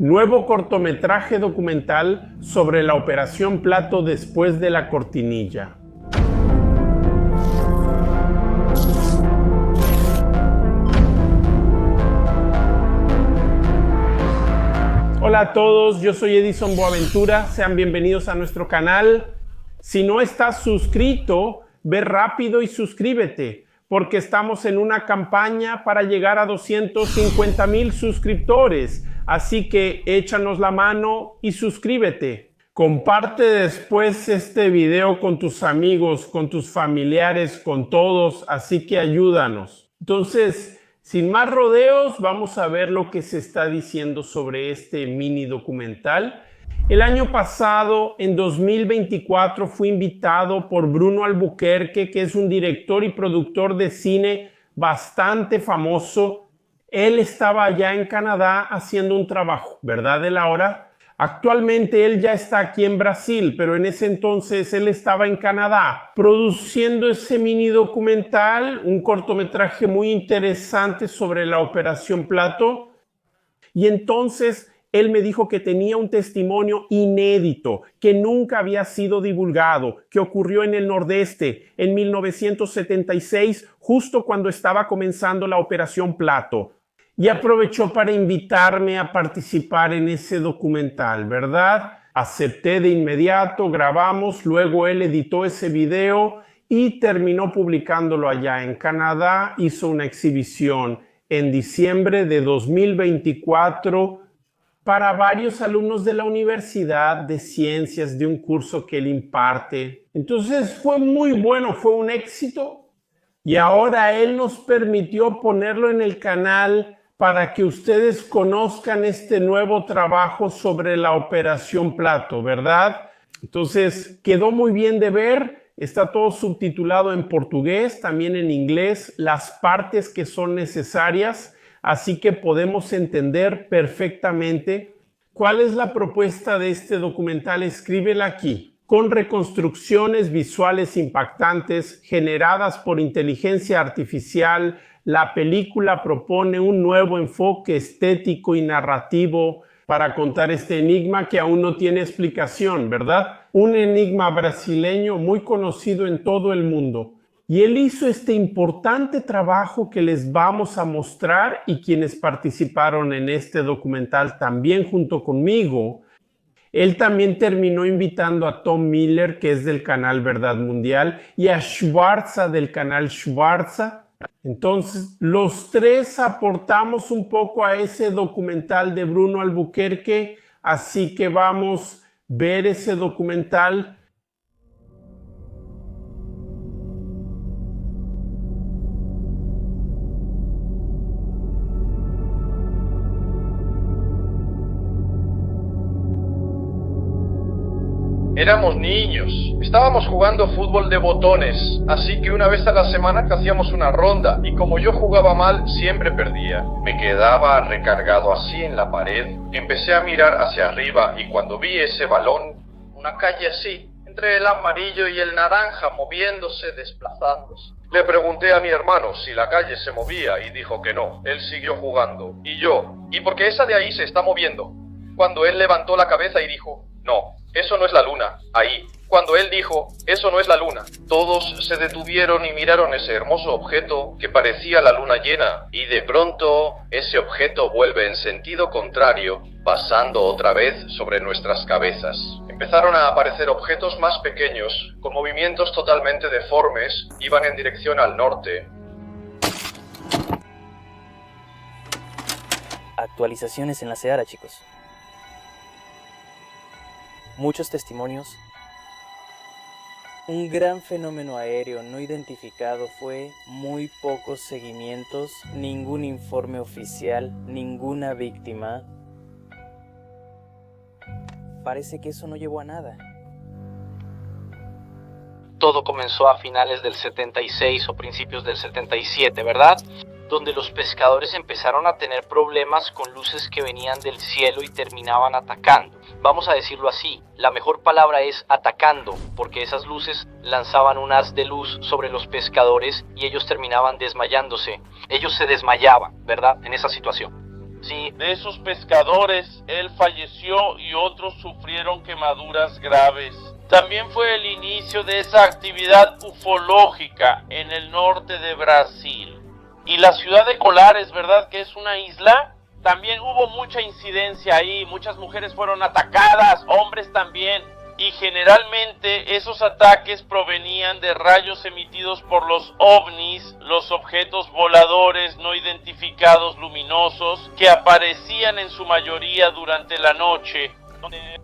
Nuevo cortometraje documental sobre la Operación Plato después de la cortinilla. Hola a todos, yo soy Edison Boaventura, sean bienvenidos a nuestro canal. Si no estás suscrito, ve rápido y suscríbete, porque estamos en una campaña para llegar a 250,000 suscriptores. Así que échanos la mano y suscríbete. Comparte después este video con tus amigos, con tus familiares, con todos, así que ayúdanos. Entonces, sin más rodeos, vamos a ver lo que se está diciendo sobre este mini documental. El año pasado, en 2024, fui invitado por Bruno Albuquerque, que es un director y productor de cine bastante famoso. Él estaba allá en Canadá haciendo un trabajo, ¿verdad, de Laura? Actualmente él ya está aquí en Brasil, pero en ese entonces él estaba en Canadá produciendo ese mini documental, un cortometraje muy interesante sobre la Operación Plato. Y entonces él me dijo que tenía un testimonio inédito, que nunca había sido divulgado, que ocurrió en el Nordeste en 1976, justo cuando estaba comenzando la Operación Plato. Y aprovechó para invitarme a participar en ese documental, ¿verdad? Acepté de inmediato, grabamos, luego él editó ese video y terminó publicándolo allá en Canadá. Hizo una exhibición en diciembre de 2024 para varios alumnos de la Universidad de Ciencias, de un curso que él imparte. Entonces fue muy bueno, fue un éxito. Y ahora él nos permitió ponerlo en el canal para que ustedes conozcan este nuevo trabajo sobre la Operación Plato, ¿verdad? Entonces, quedó muy bien de ver, está todo subtitulado en portugués, también en inglés, las partes que son necesarias, así que podemos entender perfectamente cuál es la propuesta de este documental. Escríbela aquí. Con reconstrucciones visuales impactantes generadas por inteligencia artificial, la película propone un nuevo enfoque estético y narrativo para contar este enigma que aún no tiene explicación, ¿verdad? Un enigma brasileño muy conocido en todo el mundo. Y él hizo este importante trabajo que les vamos a mostrar, y quienes participaron en este documental también junto conmigo. Él también terminó invitando a Tom Miller, que es del canal Verdad Mundial, y a Schwarza del canal Schwarza. Entonces, los tres aportamos un poco a ese documental de Bruno Albuquerque, así que vamos a ver ese documental. Éramos niños, estábamos jugando fútbol de botones, así que una vez a la semana que hacíamos una ronda, y como yo jugaba mal, siempre perdía. Me quedaba recargado así en la pared, empecé a mirar hacia arriba y cuando vi ese balón, una calle así, entre el amarillo y el naranja, moviéndose, desplazándose. Le pregunté a mi hermano si la calle se movía y dijo que no, él siguió jugando. Y yo, ¿y por qué esa de ahí se está moviendo? Cuando él levantó la cabeza y dijo, no. Eso no es la luna, ahí. Cuando él dijo, eso no es la luna, todos se detuvieron y miraron ese hermoso objeto que parecía la luna llena, y de pronto ese objeto vuelve en sentido contrario, pasando otra vez sobre nuestras cabezas. Empezaron a aparecer objetos más pequeños, con movimientos totalmente deformes, iban en dirección al norte. Actualizaciones en la Seara, chicos. Muchos testimonios. Un gran fenómeno aéreo no identificado fue, muy pocos seguimientos, ningún informe oficial, ninguna víctima. Parece que eso no llevó a nada. Todo comenzó a finales del 76 o principios del 77, ¿verdad? Donde los pescadores empezaron a tener problemas con luces que venían del cielo y terminaban atacando. Vamos a decirlo así, la mejor palabra es atacando, porque esas luces lanzaban un haz de luz sobre los pescadores y ellos terminaban desmayándose. Ellos se desmayaban, ¿verdad? En esa situación. Sí, de esos pescadores. Él falleció y otros sufrieron quemaduras graves. También fue el inicio de esa actividad ufológica en el norte de Brasil. Y la ciudad de Colares, ¿verdad que es una isla? También hubo mucha incidencia ahí, muchas mujeres fueron atacadas, hombres también. Y generalmente esos ataques provenían de rayos emitidos por los ovnis, los objetos voladores no identificados luminosos, que aparecían en su mayoría durante la noche.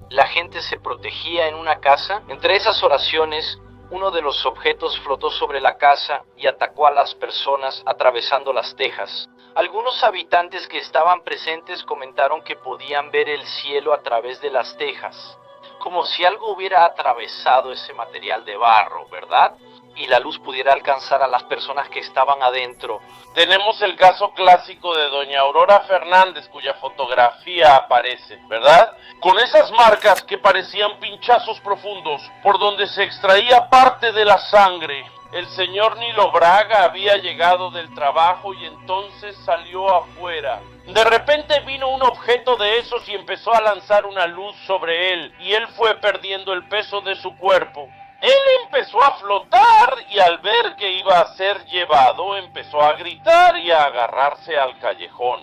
la gente se protegía en una casa. Entre esas oraciones, uno de los objetos flotó sobre la casa y atacó a las personas atravesando las tejas. Algunos habitantes que estaban presentes comentaron que podían ver el cielo a través de las tejas, como si algo hubiera atravesado ese material de barro, ¿verdad? Y la luz pudiera alcanzar a las personas que estaban adentro. Tenemos el caso clásico de doña Aurora Fernández, cuya fotografía aparece, ¿verdad? Con esas marcas que parecían pinchazos profundos, por donde se extraía parte de la sangre. El señor Nilo Braga había llegado del trabajo y entonces salió afuera. De repente vino un objeto de esos y empezó a lanzar una luz sobre él, y él fue perdiendo el peso de su cuerpo. Él empezó a flotar y al ver que iba a ser llevado, empezó a gritar y a agarrarse al callejón.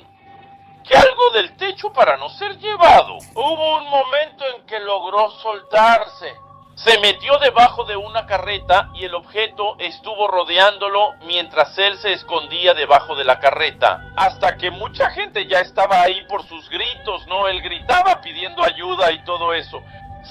¡Que algo del techo para no ser llevado! Hubo un momento en que logró soltarse. Se metió debajo de una carreta y el objeto estuvo rodeándolo mientras él se escondía debajo de la carreta. Hasta que mucha gente ya estaba ahí por sus gritos, ¿no? Él gritaba pidiendo ayuda y todo eso.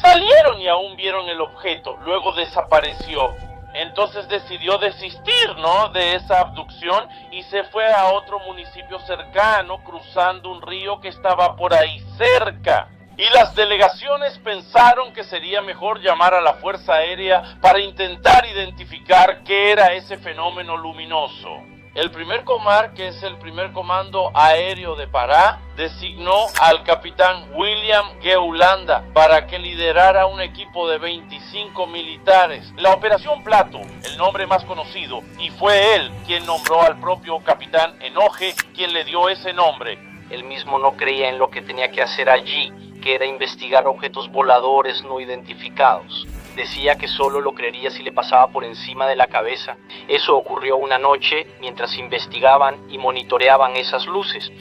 Salieron y aún vieron el objeto, luego desapareció. Entonces decidió desistir, ¿no?, de esa abducción y se fue a otro municipio cercano, cruzando un río que estaba por ahí cerca. Y las delegaciones pensaron que sería mejor llamar a la Fuerza Aérea para intentar identificar qué era ese fenómeno luminoso. El primer comar, que es el primer comando aéreo de Pará, designó al capitán William Geulanda para que liderara un equipo de 25 militares. La Operación Plato, el nombre más conocido, y fue él quien nombró al propio capitán Enoje, quien le dio ese nombre. Él mismo no creía en lo que tenía que hacer allí, que era investigar objetos voladores no identificados. Decía que solo lo creería si le pasaba por encima de la cabeza. Eso ocurrió una noche mientras investigaban y monitoreaban esas luces.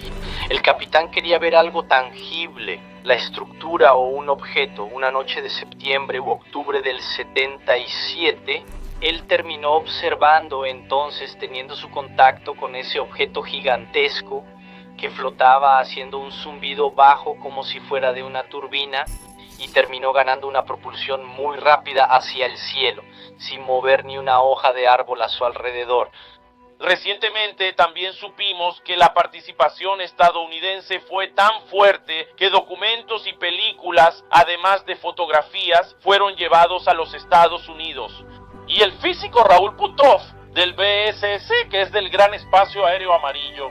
El capitán quería ver algo tangible, la estructura o un objeto. Una noche de septiembre u octubre del 77, él terminó observando entonces, teniendo su contacto con ese objeto gigantesco que flotaba haciendo un zumbido bajo como si fuera de una turbina, y terminó ganando una propulsión muy rápida hacia el cielo, sin mover ni una hoja de árbol a su alrededor. Recientemente también supimos que la participación estadounidense fue tan fuerte que documentos y películas, además de fotografías, fueron llevados a los Estados Unidos. Y el físico Raúl Putov, del BSS, que es del Gran Espacio Aéreo Amarillo,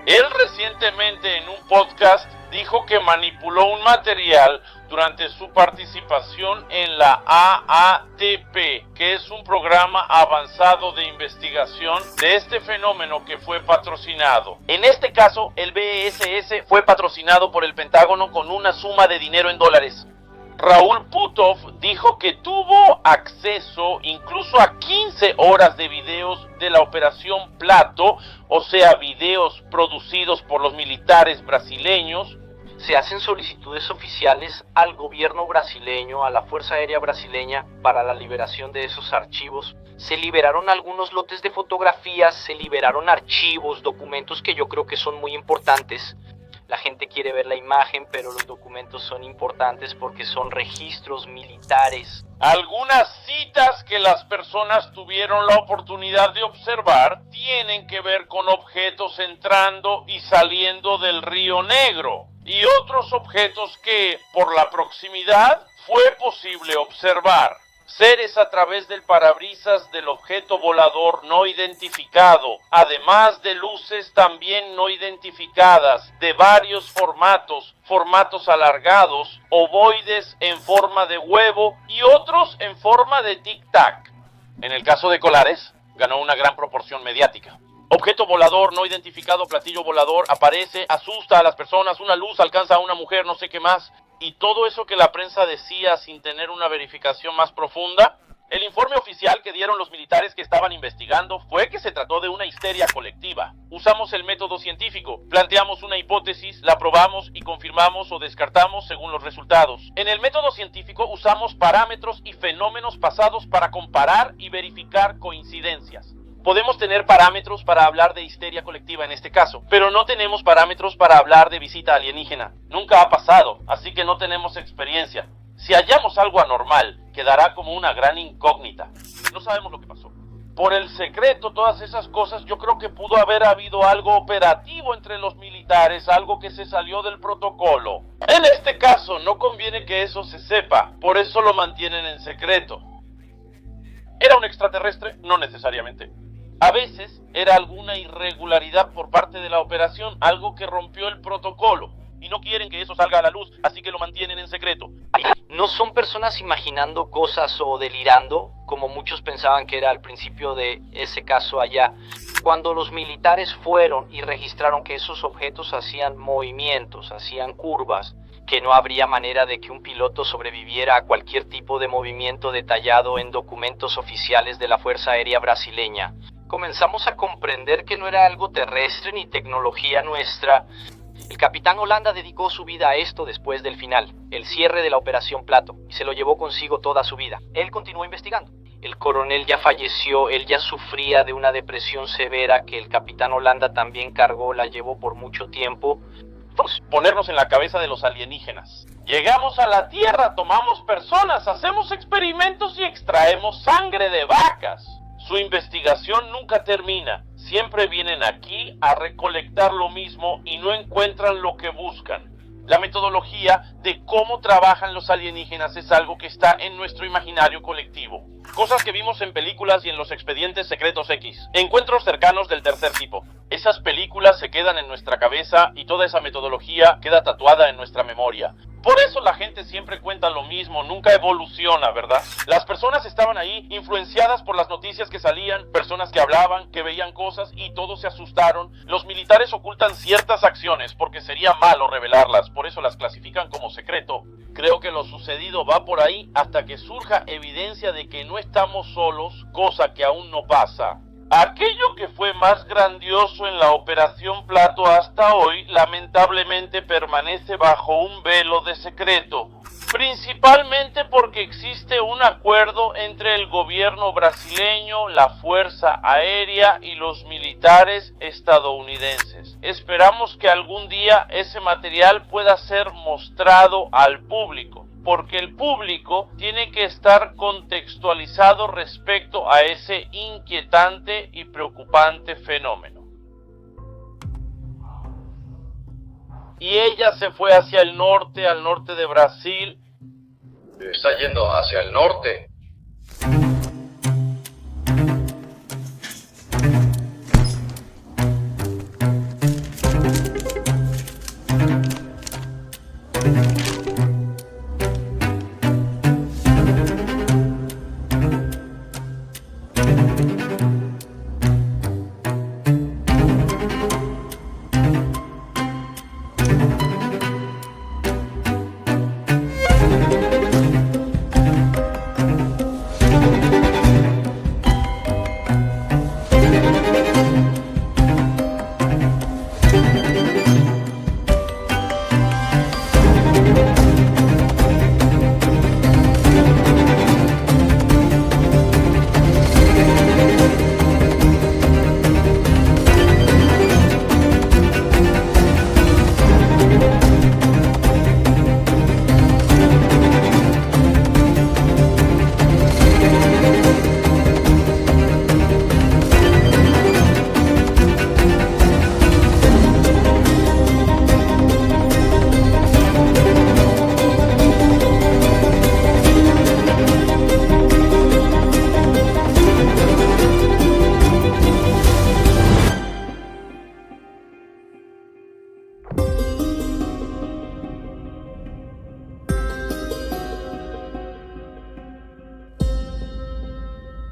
él recientemente en un podcast dijo que manipuló un material durante su participación en la AATP, que es un programa avanzado de investigación de este fenómeno que fue patrocinado. En este caso, el BSS fue patrocinado por el Pentágono con una suma de dinero en dólares. Raúl Putov dijo que tuvo acceso incluso a 15 horas de videos de la Operación Plato, o sea, videos producidos por los militares brasileños. Se hacen solicitudes oficiales al gobierno brasileño, a la Fuerza Aérea Brasileña, para la liberación de esos archivos. Se liberaron algunos lotes de fotografías, se liberaron archivos, documentos que yo creo que son muy importantes. La gente quiere ver la imagen, pero los documentos son importantes porque son registros militares. Algunas citas que las personas tuvieron la oportunidad de observar tienen que ver con objetos entrando y saliendo del Río Negro, y otros objetos que, por la proximidad, fue posible observar. Seres a través del parabrisas del objeto volador no identificado, además de luces también no identificadas, de varios formatos alargados, ovoides en forma de huevo y otros en forma de tic-tac. En el caso de Colares, ganó una gran proporción mediática. Objeto volador no identificado, platillo volador, aparece, asusta a las personas, una luz alcanza a una mujer, no sé qué más. Y todo eso que la prensa decía sin tener una verificación más profunda, el informe oficial que dieron los militares que estaban investigando fue que se trató de una histeria colectiva. Usamos el método científico, planteamos una hipótesis, la probamos y confirmamos o descartamos según los resultados. En el método científico usamos parámetros y fenómenos pasados para comparar y verificar coincidencias. Podemos tener parámetros para hablar de histeria colectiva en este caso, pero no tenemos parámetros para hablar de visita alienígena. Nunca ha pasado, así que no tenemos experiencia. Si hallamos algo anormal, quedará como una gran incógnita. No sabemos lo que pasó. Por el secreto, todas esas cosas, yo creo que pudo haber habido algo operativo entre los militares, algo que se salió del protocolo. En este caso, no conviene que eso se sepa, por eso lo mantienen en secreto. ¿Era un extraterrestre? No necesariamente. A veces era alguna irregularidad por parte de la operación, algo que rompió el protocolo. Y no quieren que eso salga a la luz, así que lo mantienen en secreto. No son personas imaginando cosas o delirando, como muchos pensaban que era al principio de ese caso allá. Cuando los militares fueron y registraron que esos objetos hacían movimientos, hacían curvas, que no habría manera de que un piloto sobreviviera a cualquier tipo de movimiento detallado en documentos oficiales de la Fuerza Aérea Brasileña, comenzamos a comprender que no era algo terrestre ni tecnología nuestra. El capitán Holanda dedicó su vida a esto después del final, el cierre de la Operación Plato, y se lo llevó consigo toda su vida. Él continuó investigando. El coronel ya falleció, él ya sufría de una depresión severa que el capitán Holanda también cargó, la llevó por mucho tiempo. Vamos a ponernos en la cabeza de los alienígenas. Llegamos a la Tierra, tomamos personas, hacemos experimentos y extraemos sangre de vacas. Su investigación nunca termina. Siempre vienen aquí a recolectar lo mismo y no encuentran lo que buscan. La metodología de cómo trabajan los alienígenas es algo que está en nuestro imaginario colectivo. Cosas que vimos en películas y en los expedientes secretos X. Encuentros cercanos del tercer tipo. Esas películas se quedan en nuestra cabeza y toda esa metodología queda tatuada en nuestra memoria. Por eso la gente siempre cuenta lo mismo, nunca evoluciona, ¿verdad? Las personas estaban ahí influenciadas por las noticias que salían, personas que hablaban, que veían cosas y todos se asustaron. Los militares ocultan ciertas acciones porque sería malo revelarlas, por eso las clasifican como secreto. Creo que lo sucedido va por ahí hasta que surja evidencia de que no estamos solos, cosa que aún no pasa. Aquello que fue más grandioso en la Operación Plato hasta hoy, lamentablemente permanece bajo un velo de secreto, principalmente porque existe un acuerdo entre el gobierno brasileño, la Fuerza Aérea y los militares estadounidenses. Esperamos que algún día ese material pueda ser mostrado al público, porque el público tiene que estar contextualizado respecto a ese inquietante y preocupante fenómeno. Y ella se fue hacia el norte, al norte de Brasil. Está yendo hacia el norte.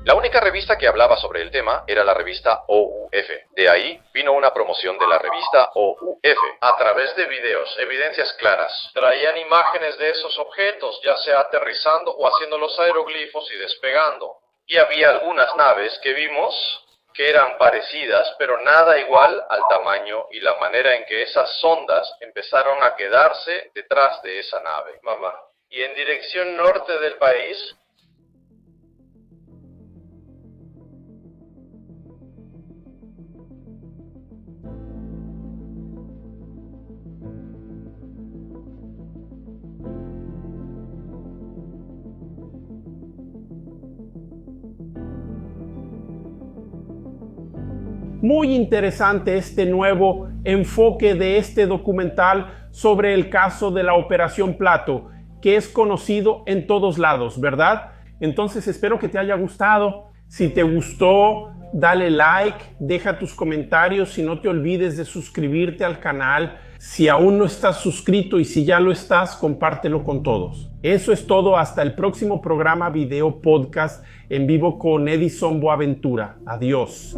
La única revista que hablaba sobre el tema era la revista OUF. De ahí vino una promoción de la revista OUF. A través de videos, evidencias claras. Traían imágenes de esos objetos, ya sea aterrizando o haciendo los aeroglifos y despegando. Y había algunas naves que vimos que eran parecidas, pero nada igual al tamaño y la manera en que esas sondas empezaron a quedarse detrás de esa nave. Mamá. Y en dirección norte del país, Muy interesante este nuevo enfoque de este documental sobre el caso de la Operación Plato, que es conocido en todos lados, ¿verdad? Entonces espero que te haya gustado. Si te gustó, dale like, deja tus comentarios y no te olvides de suscribirte al canal. Si aún no estás suscrito y si ya lo estás, compártelo con todos. Eso es todo, hasta el próximo programa video podcast en vivo con Edison Boaventura. Adiós.